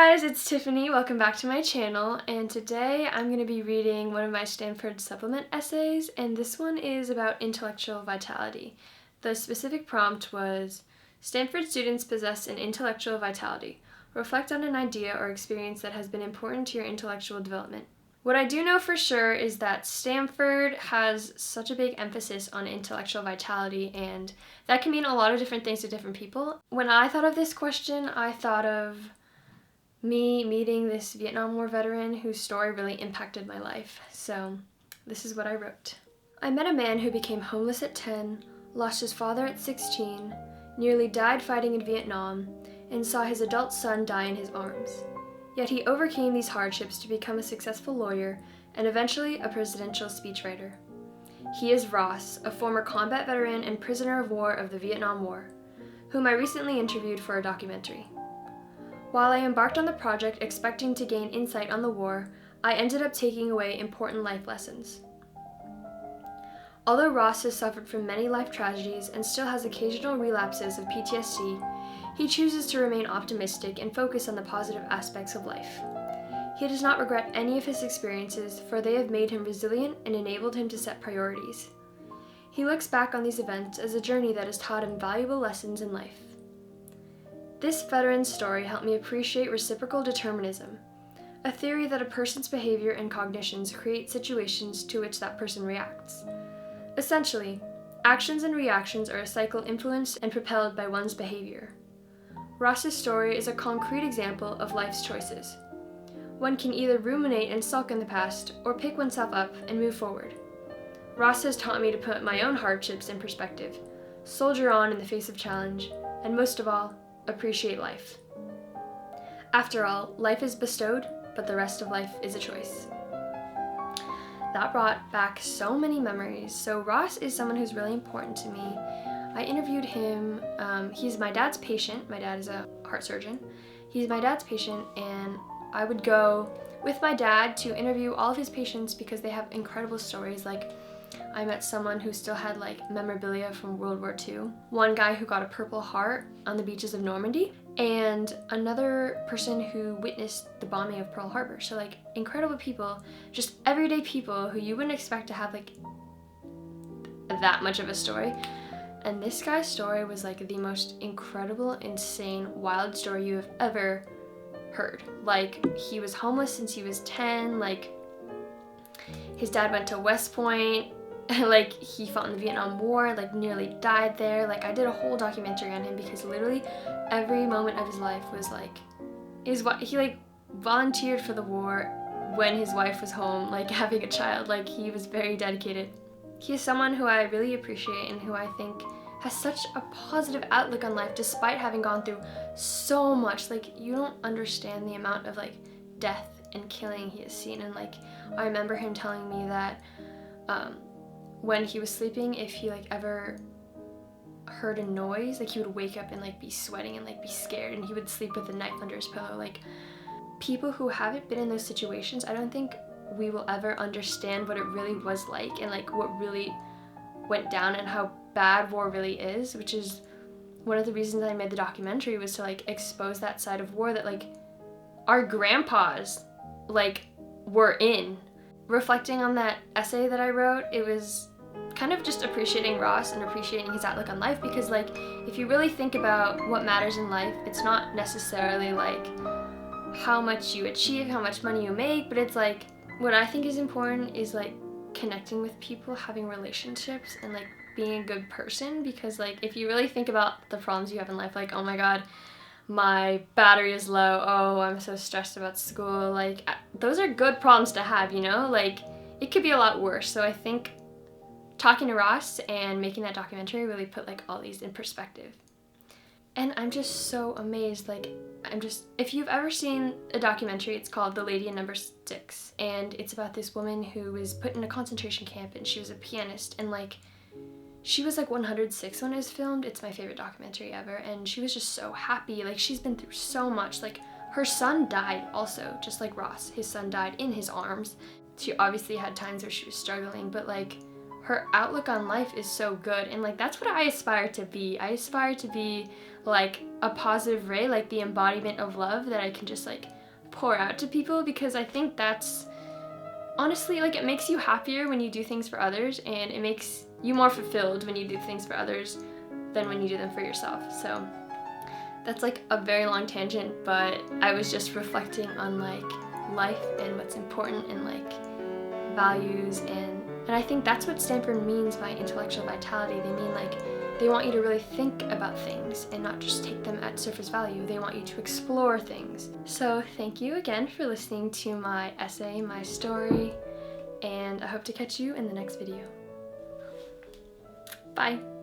guys, it's Tiffany. Welcome back to my channel, and today I'm going to be reading one of my Stanford supplement essays, and this one is about intellectual vitality. The specific prompt was, Stanford students possess an intellectual vitality. Reflect on an idea or experience that has been important to your intellectual development. What I do know for sure is that Stanford has such a big emphasis on intellectual vitality, and that can mean a lot of different things to different people. When I thought of this question, I thought of me meeting this Vietnam War veteran whose story really impacted my life. So this is what I wrote. I met a man who became homeless at 10, lost his father at 16, nearly died fighting in Vietnam, and saw his adult son die in his arms. Yet he overcame these hardships to become a successful lawyer and eventually a presidential speechwriter. He is Ross, a former combat veteran and prisoner of war of the Vietnam War, whom I recently interviewed for a documentary. While I embarked on the project expecting to gain insight on the war, I ended up taking away important life lessons. Although Ross has suffered from many life tragedies and still has occasional relapses of PTSD, he chooses to remain optimistic and focus on the positive aspects of life. He does not regret any of his experiences, for they have made him resilient and enabled him to set priorities. He looks back on these events as a journey that has taught him valuable lessons in life. This veteran's story helped me appreciate reciprocal determinism, a theory that a person's behavior and cognitions create situations to which that person reacts. Essentially, actions and reactions are a cycle influenced and propelled by one's behavior. Ross's story is a concrete example of life's choices. One can either ruminate and sulk in the past, or pick oneself up and move forward. Ross has taught me to put my own hardships in perspective, soldier on in the face of challenge, and most of all, appreciate life. After all, life is bestowed, but the rest of life is a choice. That brought back so many memories. So Ross is someone who's really important to me. I interviewed him. He's my dad's patient. My dad is a heart surgeon. He's my dad's patient, and I would go with my dad to interview all of his patients because they have incredible stories. Like, I met someone who still had memorabilia from World War II. One guy who got a Purple Heart on the beaches of Normandy, and another person who witnessed the bombing of Pearl Harbor. So incredible people, just everyday people who you wouldn't expect to have that much of a story. And this guy's story was the most incredible, insane, wild story you have ever heard. He was homeless since he was 10, his dad went to West Point, he fought in the Vietnam War, nearly died there. I did a whole documentary on him because literally every moment of his life was he volunteered for the war when his wife was home, having a child. He was very dedicated. He is someone who I really appreciate and who I think has such a positive outlook on life despite having gone through so much. You don't understand the amount of death and killing he has seen. And I remember him telling me that when he was sleeping, if he ever heard a noise, he would wake up and be sweating and be scared, and he would sleep with a knife under his pillow. People who haven't been in those situations, I don't think we will ever understand what it really was like and what really went down and how bad war really is, which is one of the reasons I made the documentary, was to expose that side of war that our grandpas were in. Reflecting on that essay that I wrote, it was kind of just appreciating Ross and appreciating his outlook on life, because if you really think about what matters in life, it's not necessarily how much you achieve, how much money you make, but it's what I think is important is connecting with people, having relationships, and being a good person. Because if you really think about the problems you have in life, oh my god, my battery is low, oh, I'm so stressed about school, those are good problems to have, it could be a lot worse. So I think talking to Ross and making that documentary really put all these in perspective. And I'm just so amazed, if you've ever seen a documentary, it's called The Lady in Number 6, and it's about this woman who was put in a concentration camp, and she was a pianist, and she was 106 when it was filmed. It's my favorite documentary ever, and she was just so happy. She's been through so much. Her son died also, just like Ross. His son died in his arms. She obviously had times where she was struggling, but her outlook on life is so good, and like that's what I aspire to be. I aspire to be like a positive ray, like the embodiment of love that I can just like pour out to people, because I think that's honestly, like, it makes you happier when you do things for others, and it makes you more fulfilled when you do things for others than when you do them for yourself. So that's like a very long tangent, but I was just reflecting on like life and what's important and like values, and I think that's what Stanford means by intellectual vitality. They mean like they want you to really think about things and not just take them at surface value. They want you to explore things. So thank you again for listening to my essay, my story, and I hope to catch you in the next video. Bye.